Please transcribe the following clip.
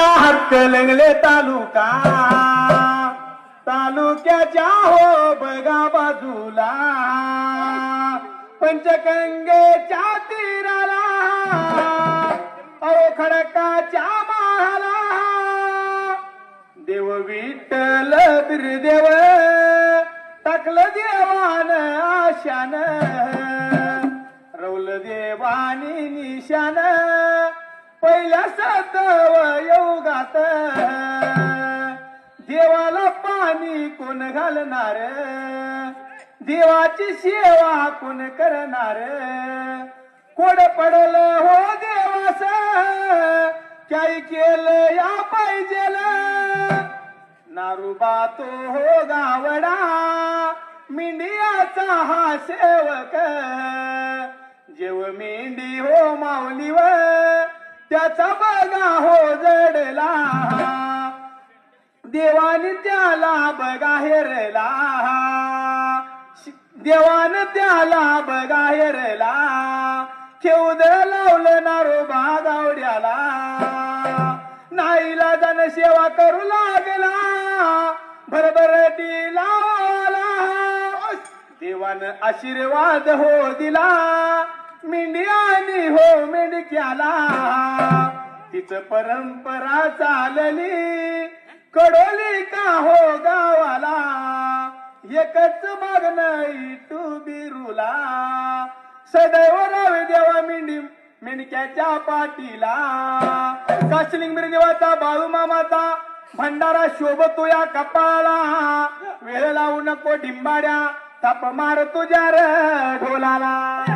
हातकणंगले तालुका तालुक्याच्या हो बघा बाजूला पंचगंगेच्या तीराला अहो खडकाच्या माहाला देव विठ्ठल बिरदेव टाकलं देवान आशान रवलं देवानी निशान पहिल्या सतव योगात देवाला पाणी कोण घालणार देवाची सेवा कोण करणार कोड पडल हो देवास काही केलं या पाहिजेल नारूबा तो हो गावडा मिंडियाचा हा सेवक जेव मेंढी हो माऊलीव त्याचा बघा हो जडला देवाने त्याला बघा हेरला देवाने त्याला बघा हेरला खेऊद लावलं नारोबा गावड्याला नाईला जण सेवा करू लागला भरभरटी लावला देवानं आशीर्वाद हो दिला मेंढ्यानी हो मेंढक्याला तिच परंपरा चालली कडोली का हो गावाला एकच मागणं इटू बिरूला सदैव रावे देवा मेंढक्याच्या पाठीला काशलिंग देवाचा बाळू मामाचा भंडारा शोभतो या कपाळा वेळ लावू नको डिंबाड्या ताप मार तुझ्या ढोलाला